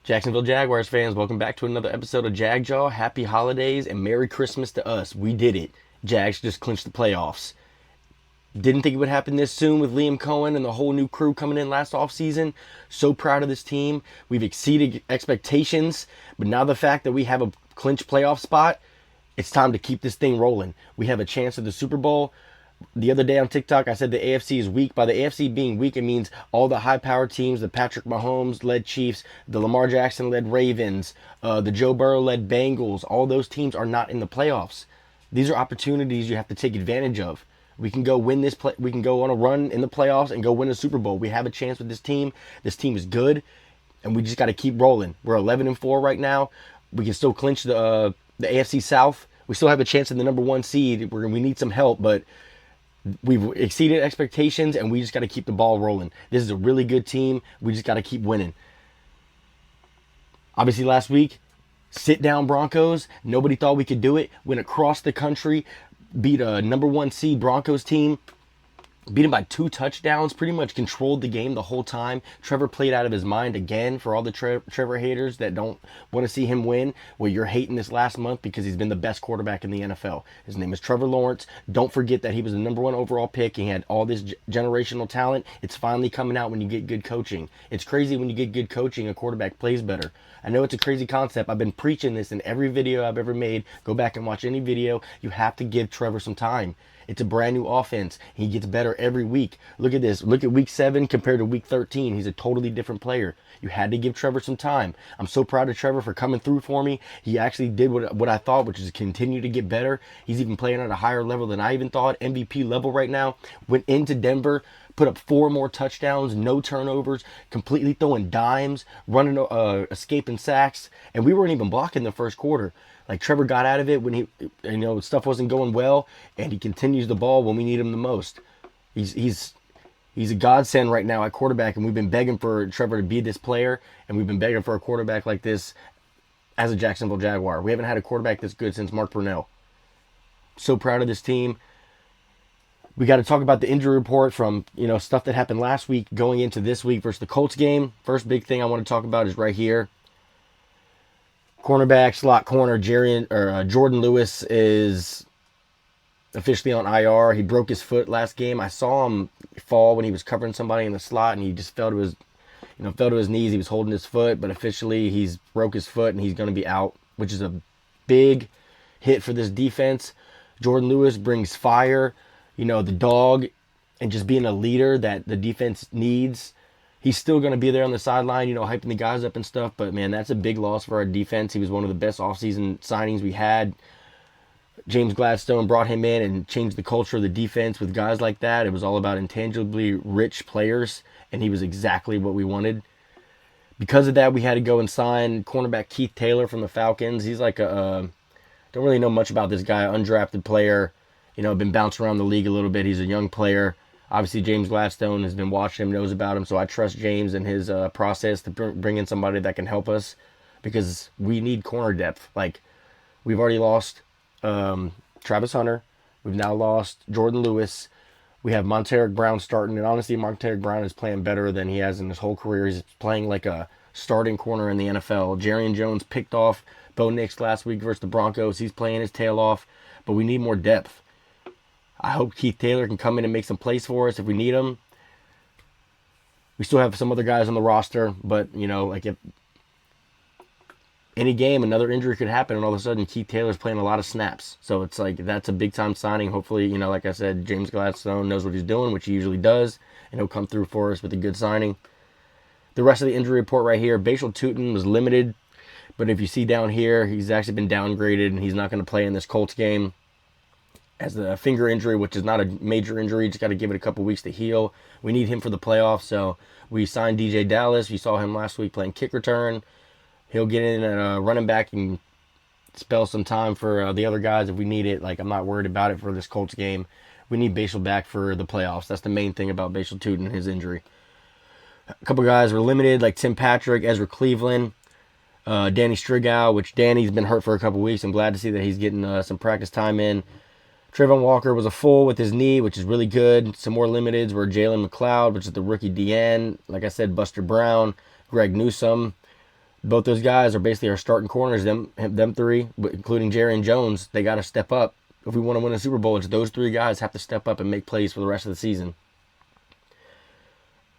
Jacksonville Jaguars fans, welcome back to another episode of Jagjaw. Happy holidays and Merry Christmas to us. We did it. Jags just clinched the playoffs. Didn't think it would happen this soon with Liam Cohen and the whole new crew coming in last offseason. So proud of this team. We've exceeded expectations, but now the fact that we have a clinch playoff spot, it's time to keep this thing rolling. We have a chance at the Super Bowl. The other day on TikTok, I said the AFC is weak. By the AFC being weak, it means all the high-powered teams, the Patrick Mahomes-led Chiefs, the Lamar Jackson-led Ravens, the Joe Burrow-led Bengals, all those teams are not in the playoffs. These are opportunities you have to take advantage of. We can go win this. We can go on a run in the playoffs and go win a Super Bowl. We have a chance with this team. This team is good, and we just got to keep rolling. We're 11-4 right now. We can still clinch the AFC South. We still have a chance in the number one seed. We need some help, but we've exceeded expectations, and we just got to keep the ball rolling. This is a really good team. We just got to keep winning. Obviously, last week, sit down Broncos. Nobody thought we could do it. Went across the country, beat a number one seed Broncos team. Beat him by 2 touchdowns, pretty much controlled the game the whole time. Trevor played out of his mind again. For all the Trevor haters that don't want to see him win, well, you're hating this last month because he's been the best quarterback in the NFL. His name is Trevor Lawrence. Don't forget that he was the number one overall pick. He had all this generational talent. It's finally coming out when you get good coaching. It's crazy when you get good coaching, a quarterback plays better. I know it's a crazy concept. I've been preaching this in every video I've ever made. Go back and watch any video. You have to give Trevor some time. It's a brand new offense. He gets better every week. Look at this. Look at week 7 compared to week 13. He's a totally different player. You had to give Trevor some time. I'm so proud of Trevor for coming through for me. He actually did what I thought, which is continue to get better. He's even playing at a higher level than I even thought. MVP level right now. Went into Denver, put up 4 more touchdowns, no turnovers, completely throwing dimes, running, escaping sacks, and we weren't even blocking the first quarter. Like, Trevor got out of it when stuff wasn't going well, and he continues the ball when we need him the most. He's a godsend right now at quarterback, and we've been begging for Trevor to be this player, and we've been begging for a quarterback like this as a Jacksonville Jaguar. We haven't had a quarterback this good since Mark Brunell. So proud of this team. We got to talk about the injury report from, stuff that happened last week going into this week versus the Colts game. First big thing I want to talk about is right here. Cornerback, slot corner, Jordan Lewis is officially on IR. He broke his foot last game. I saw him fall when he was covering somebody in the slot, and he just fell to his knees. He was holding his foot, but officially he's broke his foot, and he's going to be out, which is a big hit for this defense. Jordan Lewis brings fire, the dog, and just being a leader that the defense needs. He's still going to be there on the sideline, hyping the guys up and stuff. But, man, that's a big loss for our defense. He was one of the best offseason signings we had. James Gladstone brought him in and changed the culture of the defense with guys like that. It was all about intangibly rich players, and he was exactly what we wanted. Because of that, we had to go and sign cornerback Keith Taylor from the Falcons. He's like don't really know much about this guy, undrafted player. Been bouncing around the league a little bit. He's a young player. Obviously, James Gladstone has been watching him, knows about him, so I trust James and his process to bring in somebody that can help us because we need corner depth. Like, we've already lost Travis Hunter. We've now lost Jordan Lewis. We have Montaric Brown starting, and honestly, Montaric Brown is playing better than he has in his whole career. He's playing like a starting corner in the NFL. Jarrian Jones picked off Bo Nix last week versus the Broncos. He's playing his tail off, but we need more depth. I hope Keith Taylor can come in and make some plays for us if we need him. We still have some other guys on the roster, but, if any game, another injury could happen, and all of a sudden Keith Taylor's playing a lot of snaps. So it's like, that's a big-time signing. Hopefully, like I said, James Gladstone knows what he's doing, which he usually does, and he'll come through for us with a good signing. The rest of the injury report right here, Bashal Tutin was limited, but if you see down here, he's actually been downgraded, and he's not going to play in this Colts game. As a finger injury, which is not a major injury, just got to give it a couple weeks to heal. We need him for the playoffs, so we signed DJ Dallas. You saw him last week playing kick return. He'll get in at running back and spell some time for the other guys if we need it. Like, I'm not worried about it for this Colts game. We need Bashal back for the playoffs. That's the main thing about Bashal Tutin and his injury. A couple guys were limited, like Tim Patrick, Ezra Cleveland, Danny Strigow, which Danny's been hurt for a couple weeks. I'm glad to see that he's getting some practice time in. Trayvon Walker was a full with his knee, which is really good. Some more limiteds were Jalen McLeod, which is the rookie DN. Like I said, Buster Brown, Greg Newsome, Both those guys are basically our starting corners. Them three, including Jerry and Jones, they got to step up. If we want to win a Super Bowl, it's those three guys have to step up and make plays for the rest of the season.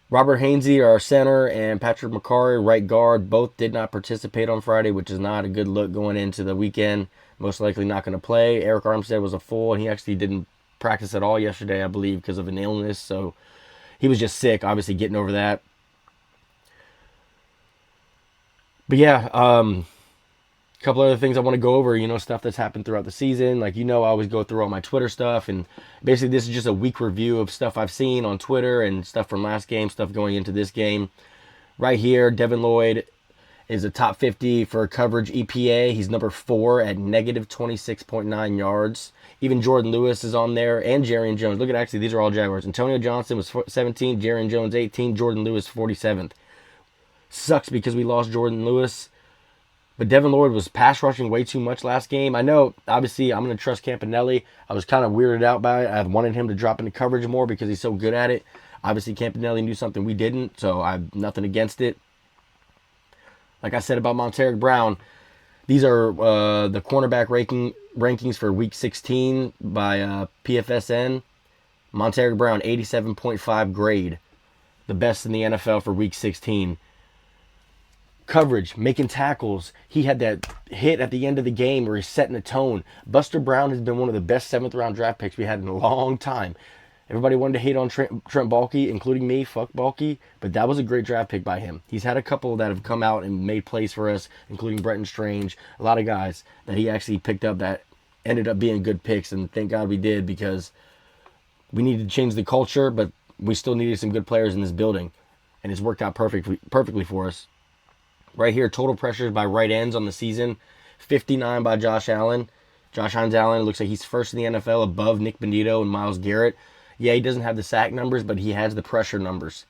Robert Hainsey, our center, and Patrick McCarry, right guard, both did not participate on Friday, which is not a good look going into the weekend. Most likely not going to play. Eric Armstead was a full, and he actually didn't practice at all yesterday, I believe, because of an illness. So he was just sick, obviously getting over that. But yeah, a couple other things I want to go over, stuff that's happened throughout the season. Like, I always go through all my Twitter stuff, and basically this is just a week review of stuff I've seen on Twitter and stuff from last game, stuff going into this game. Right here, Devin Lloyd is a top 50 for coverage EPA. He's number 4 at negative 26.9 yards. Even Jordan Lewis is on there, and Jerry and Jones. Look at, actually, these are all Jaguars. Antonio Johnson was 17, Jerry and Jones 18, Jordan Lewis 47th. Sucks because we lost Jordan Lewis. But Devin Lloyd was pass rushing way too much last game. I know, obviously, I'm going to trust Campanelli. I was kind of weirded out by it. I wanted him to drop into coverage more because he's so good at it. Obviously, Campanelli knew something we didn't, so I have nothing against it. Like I said about Monteric Brown, these are the cornerback rankings for Week 16 by PFSN. Monteric Brown, 87.5 grade. The best in the NFL for Week 16. Coverage, making tackles. He had that hit at the end of the game where he's setting a tone. Buster Brown has been one of the best 7th round draft picks we had in a long time. Everybody wanted to hate on Trent Baalke, including me. Fuck Baalke. But that was a great draft pick by him. He's had a couple that have come out and made plays for us, including Brenton Strange. A lot of guys that he actually picked up that ended up being good picks. And thank God we did, because we needed to change the culture, but we still needed some good players in this building. And it's worked out perfectly for us. Right here, total pressures by right ends on the season. 59 by Josh Allen. Josh Hines Allen looks like he's first in the NFL above Nick Benito and Myles Garrett. Yeah, he doesn't have the sack numbers, but he has the pressure numbers.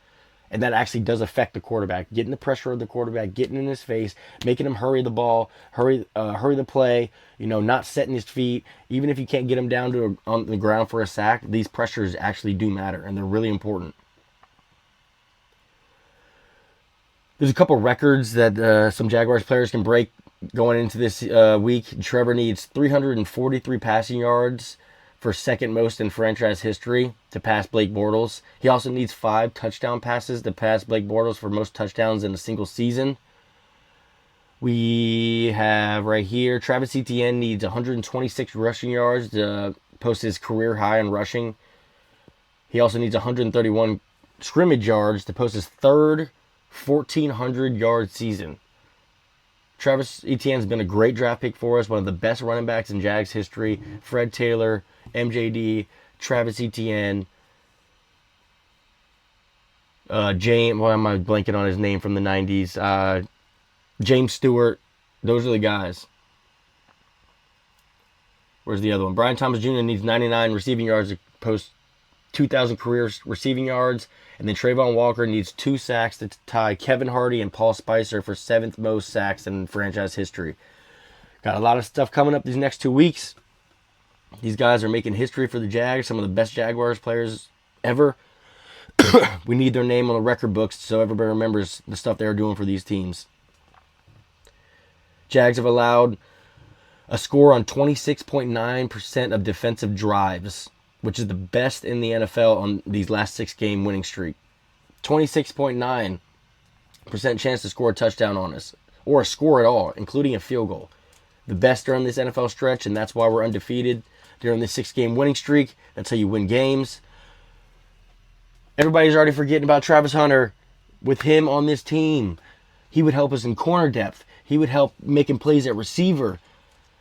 And that actually does affect the quarterback. Getting the pressure of the quarterback, getting in his face, making him hurry the ball, hurry the play, not setting his feet. Even if you can't get him down on the ground for a sack, these pressures actually do matter, and they're really important. There's a couple records that some Jaguars players can break going into this week. Trevor needs 343 passing yards for second most in franchise history to pass Blake Bortles. He also needs 5 touchdown passes to pass Blake Bortles for most touchdowns in a single season. We have right here, Travis Etienne needs 126 rushing yards to post his career high in rushing. He also needs 131 scrimmage yards to post his third 1,400-yard season. Travis Etienne's been a great draft pick for us, one of the best running backs in Jags history. Fred Taylor, MJD, Travis Etienne, James, why am I blanking on his name from the 90s? James Stewart. Those are the guys. Where's the other one? Brian Thomas Jr. needs 99 receiving yards to post 2,000 career receiving yards. And then Trayvon Walker needs 2 sacks to tie Kevin Hardy and Paul Spicer for 7th most sacks in franchise history. Got a lot of stuff coming up these next 2 weeks. These guys are making history for the Jags, some of the best Jaguars players ever. We need their name on the record books so everybody remembers the stuff they were doing for these teams. Jags have allowed a score on 26.9% of defensive drives, which is the best in the NFL on these last 6-game winning streak. 26.9% chance to score a touchdown on us, or a score at all, including a field goal. The best during this NFL stretch, and that's why we're undefeated during this 6-game winning streak. That's how you win games. Everybody's already forgetting about Travis Hunter. With him on this team, he would help us in corner depth. He would help making plays at receiver.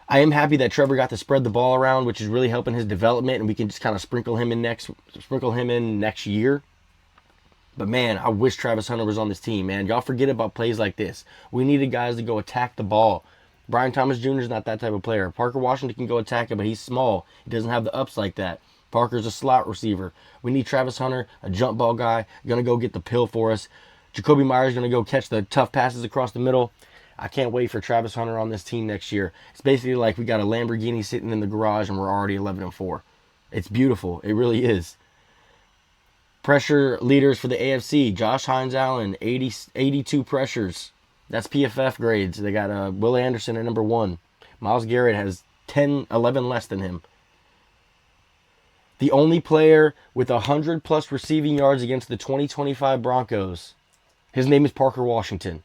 I am happy that Trevor got to spread the ball around, which is really helping his development, and we can just kind of sprinkle him in next year. But man, I wish Travis Hunter was on this team, man. Y'all forget about plays like this. We needed guys to go attack the ball. Brian Thomas Jr. is not that type of player. Parker Washington can go attack it, but he's small. He doesn't have the ups like that. Parker's a slot receiver. We need Travis Hunter, a jump ball guy, going to go get the pill for us. Jacoby Myers going to go catch the tough passes across the middle. I can't wait for Travis Hunter on this team next year. It's basically like we got a Lamborghini sitting in the garage and we're already 11-4. It's beautiful. It really is. Pressure leaders for the AFC. Josh Hines Allen, 82 pressures. That's PFF grades. They got Will Anderson at number 1. Myles Garrett has 10, 11 less than him. The only player with 100 plus receiving yards against the 2025 Broncos. His name is Parker Washington.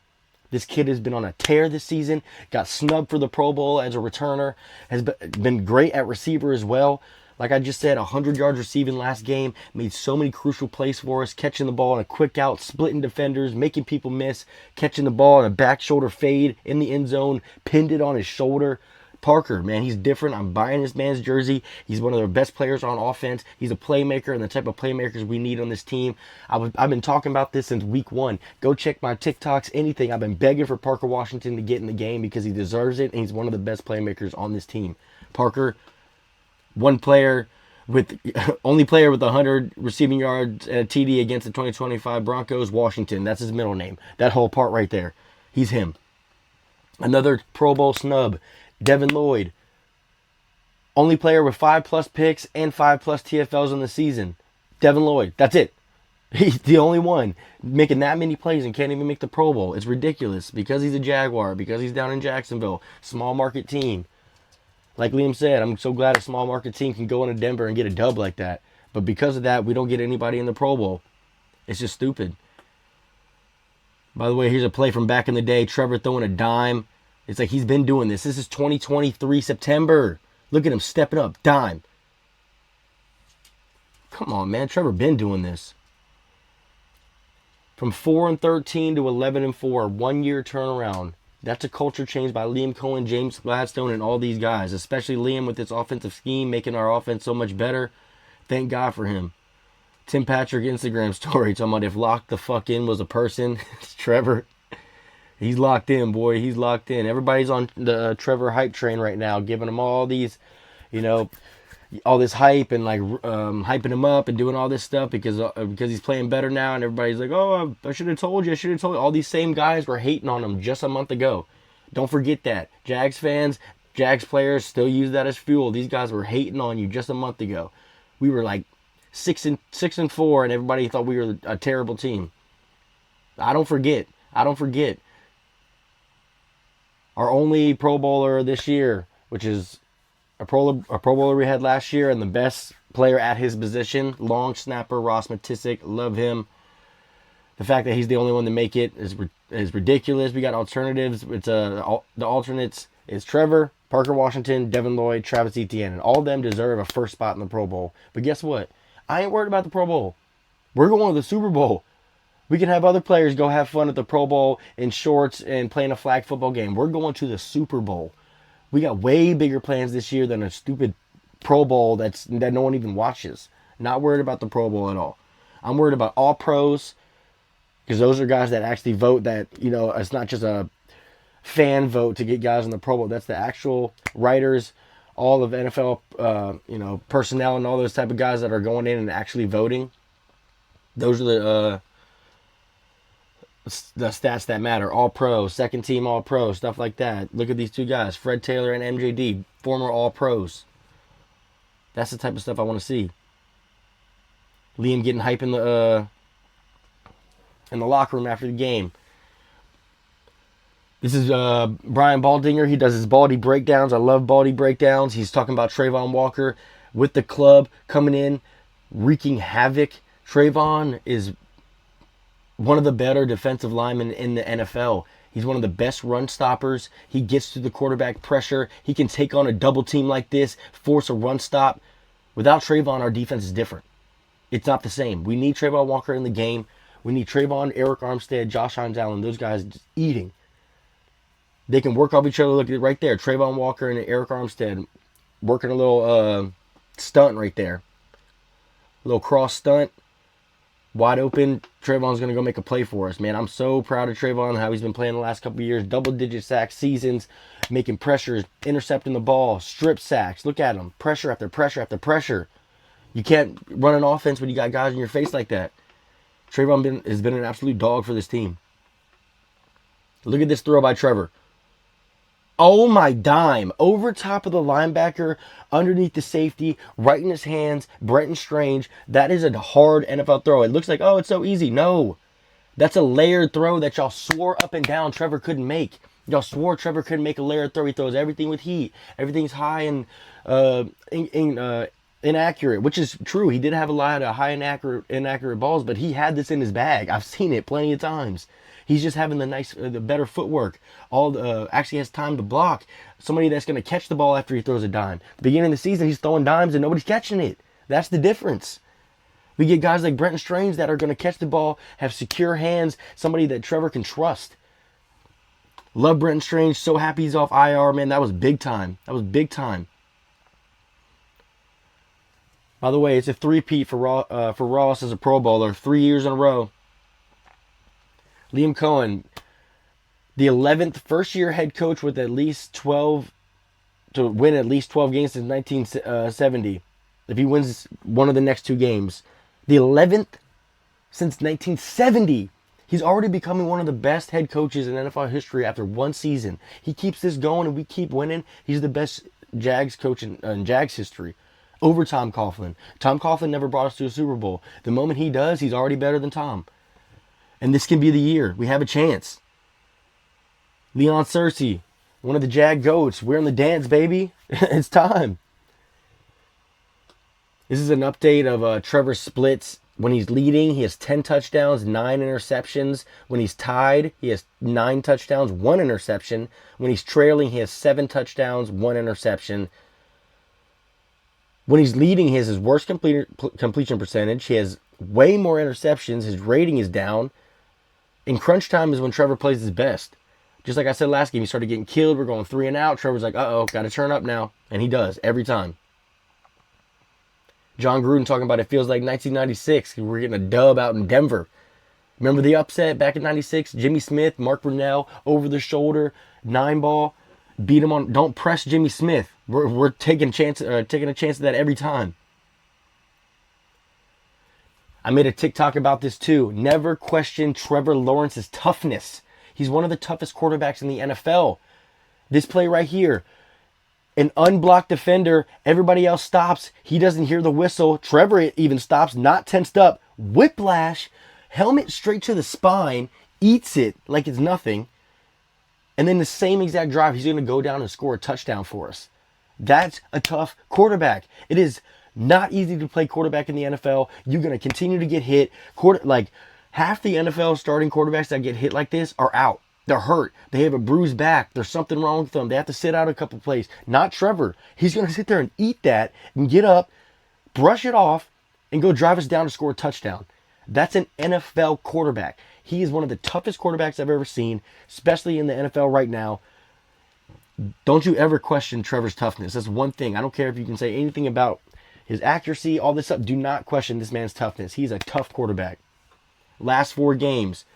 This kid has been on a tear this season. Got snubbed for the Pro Bowl as a returner. Has been great at receiver as well. Like I just said, 100 yards receiving last game. Made so many crucial plays for us. Catching the ball in a quick out, splitting defenders, making people miss. Catching the ball in a back shoulder fade in the end zone. Pinned it on his shoulder. Parker, man, he's different. I'm buying this man's jersey. He's one of the best players on offense. He's a playmaker and the type of playmakers we need on this team. I've been talking about this since week 1. Go check my TikToks, anything. I've been begging for Parker Washington to get in the game because he deserves it, and he's one of the best playmakers on this team. Parker, only player with 100 receiving yards and a TD against the 2025 Broncos, Washington. That's his middle name. That whole part right there. He's him. Another Pro Bowl snub. Devin Lloyd, only player with 5+ picks and 5+ TFLs in the season. Devin Lloyd, that's it. He's the only one making that many plays and can't even make the Pro Bowl. It's ridiculous because he's a Jaguar, because he's down in Jacksonville, small market team. Like Liam said, I'm so glad a small market team can go into Denver and get a dub like that. But because of that, we don't get anybody in the Pro Bowl. It's just stupid. By the way, here's a play from back in the day. Trevor throwing a dime. It's like he's been doing this. This is 2023 September. Look at him stepping up. Dime. Come on, man. Trevor been doing this. From 4-13 to 11-4. 1 year turnaround. That's a culture change by Liam Cohen, James Gladstone, and all these guys. Especially Liam with this offensive scheme, making our offense so much better. Thank God for him. Tim Patrick Instagram story talking about if locked the fuck in was a person. It's Trevor. He's locked in, boy. He's locked in. Everybody's on the Trevor hype train right now, giving him all these, all this hype and like hyping him up and doing all this stuff because he's playing better now. And everybody's like, oh, I should have told you. I should have told you. All these same guys were hating on him just a month ago. Don't forget that. Jags fans, Jags players still use that as fuel. These guys were hating on you just a month ago. We were like 6-4, and everybody thought we were a terrible team. I don't forget. Our only Pro Bowler this year, which is a Pro Bowler we had last year, and the best player at his position, long snapper Ross Matisic. Love him. The fact that he's the only one to make it is ridiculous. We got alternatives. It's the alternates is Trevor, Parker Washington, Devin Lloyd, Travis Etienne, and all of them deserve a first spot in the Pro Bowl. But guess what? I ain't worried about the Pro Bowl. We're going to the Super Bowl. We can have other players go have fun at the Pro Bowl in shorts and playing a flag football game. We're going to the Super Bowl. We got way bigger plans this year than a stupid Pro Bowl that no one even watches. Not worried about the Pro Bowl at all. I'm worried about all pros because those are guys that actually vote. That it's not just a fan vote to get guys in the Pro Bowl. That's the actual writers, all of NFL, personnel and all those type of guys that are going in and actually voting. Those are the stats that matter. All pro, second team all pro, stuff like that. Look at these two guys, Fred Taylor and MJD, former all pros. That's the type of stuff I want to see. Liam getting hype in the locker room after the game. This is Brian Baldinger. He does his Baldy breakdowns. I love Baldy breakdowns. He's talking about Trayvon Walker with the club coming in, wreaking havoc. Trayvon is one of the better defensive linemen in the NFL. He's one of the best run stoppers. He gets to the quarterback pressure. He can take on a double team like this, force a run stop. Without Trayvon, our defense is different. It's not the same. We need Trayvon Walker in the game. We need Trayvon, Eric Armstead, Josh Hines Allen, those guys just eating. They can work off each other. Look at it right there. Trayvon Walker and Eric Armstead working a little stunt right there. A little cross stunt. Wide open, Trayvon's going to go make a play for us, man. I'm so proud of Trayvon, how he's been playing the last couple of years. Double-digit sack seasons, making pressures, intercepting the ball, strip sacks. Look at him. Pressure after pressure after pressure. You can't run an offense when you got guys in your face like that. Trayvon has been an absolute dog for this team. Look at this throw by Trevor. Oh my dime. Over top of the linebacker, underneath the safety, right in his hands, Brenton Strange. That is a hard NFL throw. It looks like, oh, it's so easy. No. That's a layered throw that y'all swore up and down Trevor couldn't make. Y'all swore Trevor couldn't make a layered throw. He throws everything with heat. Everything's high and inaccurate, which is true. He did have a lot of high inaccurate balls, but he had this in his bag. I've seen it plenty of times. He's just having the better footwork. Actually has time to block. Somebody that's going to catch the ball after he throws a dime. Beginning of the season, he's throwing dimes and nobody's catching it. That's the difference. We get guys like Brenton Strange that are going to catch the ball, have secure hands, somebody that Trevor can trust. Love Brenton Strange. So happy he's off IR, man. That was big time. That was big time. By the way, it's a three-peat for Ross as a Pro Bowler, 3 years in a row. Liam Cohen, the 11th first-year head coach with at least 12 to win at least 12 games since 1970. If he wins one of the next 2 games, the 11th since 1970. He's already becoming one of the best head coaches in NFL history after 1 season. He keeps this going and we keep winning. He's the best Jags coach in Jags history. Over Tom Coughlin. Tom Coughlin never brought us to a Super Bowl. The moment he does, he's already better than Tom. And this can be the year. We have a chance. Leon Searcy, one of the Jag goats. We're in the dance, baby. It's time. This is an update of Trevor splits. When he's leading, he has 10 touchdowns, 9 interceptions. When he's tied, he has 9 touchdowns, 1 interception. When he's trailing, he has 7 touchdowns, 1 interception. When he's leading, he has his worst completion percentage. He has way more interceptions. His rating is down. In crunch time is when Trevor plays his best. Just like I said last game, he started getting killed. We're going 3 and out. Trevor's like, uh-oh, got to turn up now. And he does, every time. John Gruden talking about it feels like 1996. We're getting a dub out in Denver. Remember the upset back in 96? Jimmy Smith, Mark Brunell, over the shoulder, 9-ball. Beat him on. Don't press Jimmy Smith. We're taking a chance of that every time. I made a TikTok about this too. Never question Trevor Lawrence's toughness. He's one of the toughest quarterbacks in the NFL. This play right here. An unblocked defender. Everybody else stops. He doesn't hear the whistle. Trevor even stops, not tensed up. Whiplash. Helmet straight to the spine. Eats it like it's nothing. And then the same exact drive, he's going to go down and score a touchdown for us. That's a tough quarterback. It is not easy to play quarterback in the NFL. You're going to continue to get hit. Like half the NFL starting quarterbacks that get hit like this are out. They're hurt. They have a bruised back. There's something wrong with them. They have to sit out a couple plays. Not Trevor. He's going to sit there and eat that and get up, brush it off, and go drive us down to score a touchdown. That's an NFL quarterback. He is one of the toughest quarterbacks I've ever seen, especially in the NFL right now. Don't you ever question Trevor's toughness. That's one thing. I don't care if you can say anything about his accuracy, all this stuff. Do not question this man's toughness. He's a tough quarterback. Last 4 games.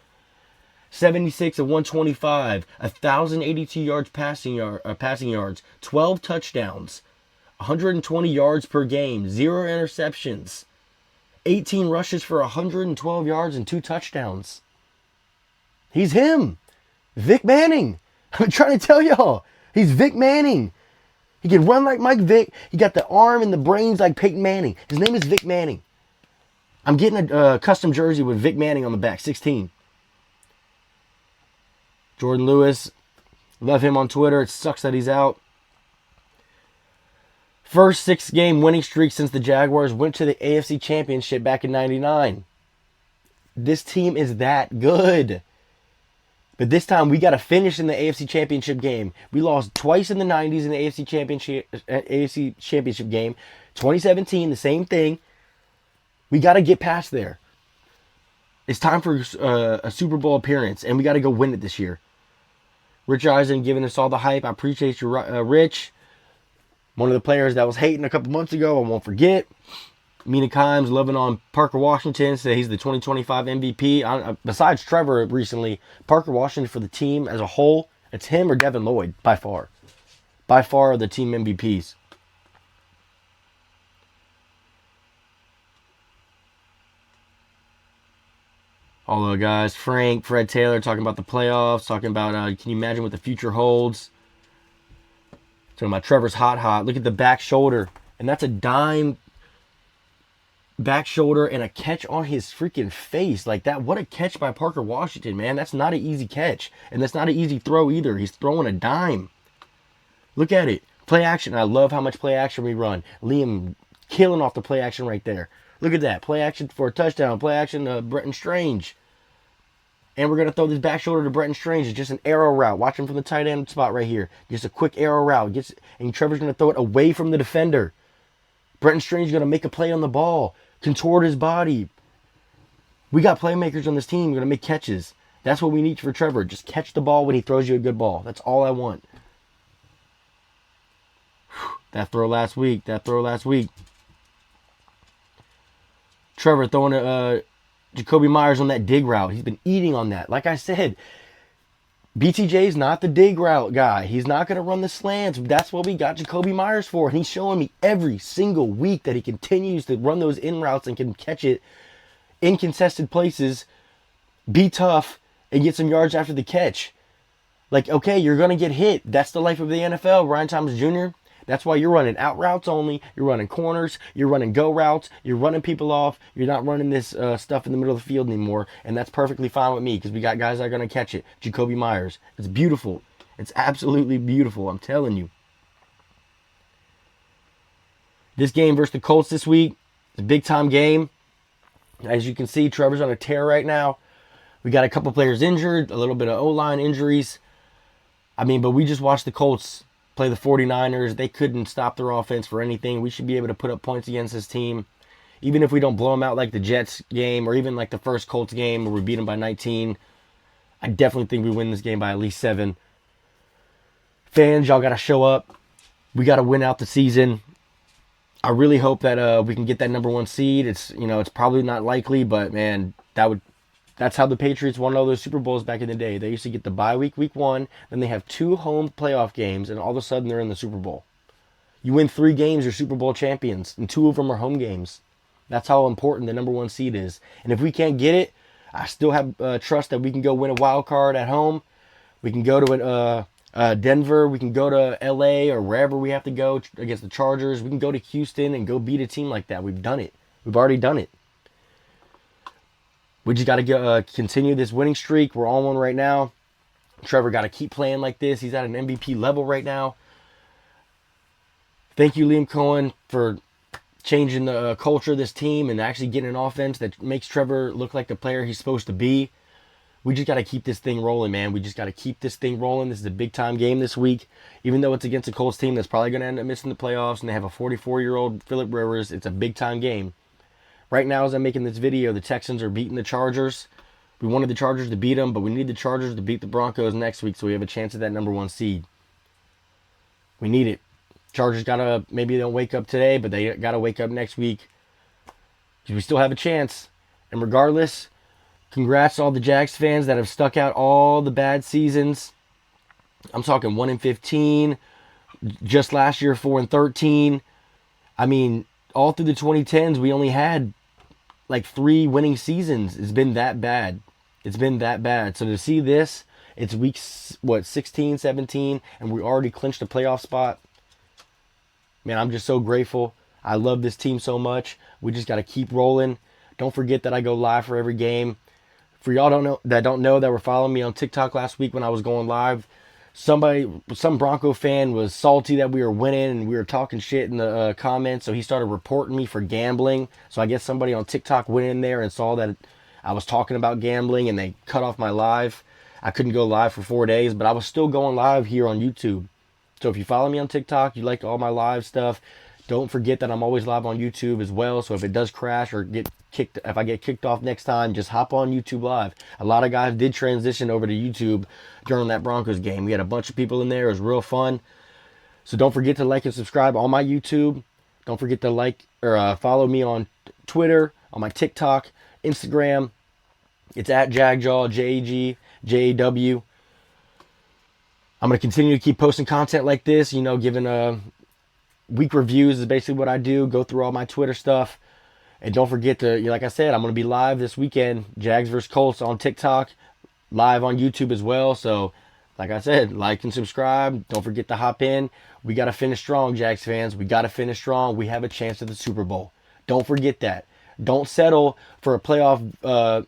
76 of 125, 1,082 yards passing yards, 12 touchdowns, 120 yards per game, 0 interceptions, 18 rushes for 112 yards and 2 touchdowns. He's him. Vic Manning. I'm trying to tell y'all. He's Vic Manning. He can run like Mike Vick. He got the arm and the brains like Peyton Manning. His name is Vic Manning. I'm getting a custom jersey with Vic Manning on the back, 16. Jordan Lewis, love him on Twitter. It sucks that he's out. First 6-game winning streak since the Jaguars went to the AFC Championship back in 99. This team is that good. But this time we got to finish in the AFC Championship game. We lost twice in the 90s in the AFC Championship game. 2017, the same thing. We got to get past there. It's time for a Super Bowl appearance, and we got to go win it this year. Rich Eisen giving us all the hype. I appreciate you, Rich. One of the players that was hating a couple months ago, I won't forget. Mina Kimes loving on Parker Washington. Said he's the 2025 MVP. Besides Trevor recently, Parker Washington for the team as a whole, it's him or Devin Lloyd by far. By far the team MVPs. All the guys, Fred Taylor talking about the playoffs, talking about can you imagine what the future holds. Talking about Trevor's hot. Look at the back shoulder. And that's a dime back shoulder and a catch on his freaking face like that. What a catch by Parker Washington, man. That's not an easy catch. And that's not an easy throw either. He's throwing a dime. Look at it. Play action. I love how much play action we run. Liam killing off the play action right there. Look at that. Play action for a touchdown. Play action to Bretton Strange. And we're going to throw this back shoulder to Bretton Strange. It's just an arrow route. Watch him from the tight end spot right here. Just a quick arrow route. And Trevor's going to throw it away from the defender. Bretton Strange is going to make a play on the ball. Contort his body. We got playmakers on this team. We're going to make catches. That's what we need for Trevor. Just catch the ball when he throws you a good ball. That's all I want. That throw last week. Trevor throwing Jacoby Myers on that dig route. He's been eating on that. Like I said, BTJ's not the dig route guy. He's not going to run the slants. That's what we got Jacoby Myers for. And he's showing me every single week that he continues to run those in routes and can catch it in contested places, be tough, and get some yards after the catch. Like, okay, you're going to get hit. That's the life of the NFL, Ryan Thomas Jr. That's why you're running out routes only. You're running corners. You're running go routes. You're running people off. You're not running this stuff in the middle of the field anymore. And that's perfectly fine with me because we got guys that are going to catch it. Jacoby Myers. It's beautiful. It's absolutely beautiful. I'm telling you. This game versus the Colts this week, it's a big-time game. As you can see, Trevor's on a tear right now. We got a couple players injured, a little bit of O-line injuries. But we just watched the Colts play the 49ers. They couldn't stop their offense for anything. We should be able to put up points against this team. Even if we don't blow them out like the Jets game or even like the first Colts game where we beat them by 19, I definitely think we win this game by at least 7. Fans, y'all got to show up. We got to win out the season. I really hope that we can get that number 1 seed. It's probably not likely, but man, that's how the Patriots won all those Super Bowls back in the day. They used to get the bye week 1, then they have 2 home playoff games, and all of a sudden they're in the Super Bowl. You win 3 games, you're Super Bowl champions, and 2 of them are home games. That's how important the number 1 seed is. And if we can't get it, I still have trust that we can go win a wild card at home. We can go to Denver. We can go to LA or wherever we have to go against the Chargers. We can go to Houston and go beat a team like that. We've done it. We've already done it. We just got to continue this winning streak. We're on one right now. Trevor got to keep playing like this. He's at an MVP level right now. Thank you, Liam Cohen, for changing the culture of this team and actually getting an offense that makes Trevor look like the player he's supposed to be. We just got to keep this thing rolling, man. We just got to keep this thing rolling. This is a big-time game this week. Even though it's against a Colts team that's probably going to end up missing the playoffs and they have a 44-year-old Phillip Rivers, it's a big-time game. Right now, as I'm making this video, the Texans are beating the Chargers. We wanted the Chargers to beat them, but we need the Chargers to beat the Broncos next week so we have a chance at that number 1 seed. We need it. Chargers maybe they'll wake up today, but they got to wake up next week. We still have a chance. And regardless, congrats to all the Jags fans that have stuck out all the bad seasons. I'm talking 1-15. Just last year, 4-13. All through the 2010s, we only had like 3 winning seasons. It's been that bad. So to see this, it's week 16, 17, and we already clinched a playoff spot. Man, I'm just so grateful. I love this team so much. We just got to keep rolling. Don't forget that I go live for every game. For y'all that were following me on TikTok last week when I was going live, some Bronco fan was salty that we were winning and we were talking shit in the comments, so he started reporting me for gambling. So I guess somebody on TikTok went in there and saw that I was talking about gambling and they cut off my live. I couldn't go live for 4 days, but I was still going live here on YouTube. So if you follow me on TikTok, you like all my live stuff, don't forget that I'm always live on YouTube as well. So if it does crash or if I get kicked off next time, just hop on YouTube Live. A lot of guys did transition over to YouTube during that Broncos game. We had a bunch of people in there. It was real fun. So don't forget to like and subscribe on my YouTube. Don't forget to like or follow me on Twitter, on my TikTok, Instagram. It's at Jagjaw, JAGJAW. I'm going to continue to keep posting content like this, giving week reviews is basically what I do. Go through all my Twitter stuff. And don't forget to, like I said, I'm going to be live this weekend. Jags vs. Colts on TikTok. Live on YouTube as well. So, like I said, like and subscribe. Don't forget to hop in. We got to finish strong, Jags fans. We got to finish strong. We have a chance at the Super Bowl. Don't forget that. Don't settle for a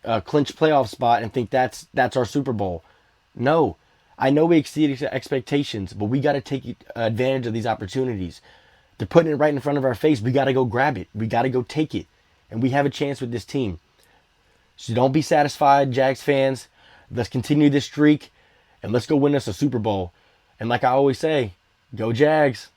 a clinch playoff spot and think that's our Super Bowl. No, I know we exceeded expectations, but we got to take advantage of these opportunities. They're putting it right in front of our face. We got to go grab it. We got to go take it, and we have a chance with this team. So don't be satisfied, Jags fans. Let's continue this streak, and let's go win us a Super Bowl. And like I always say, go Jags.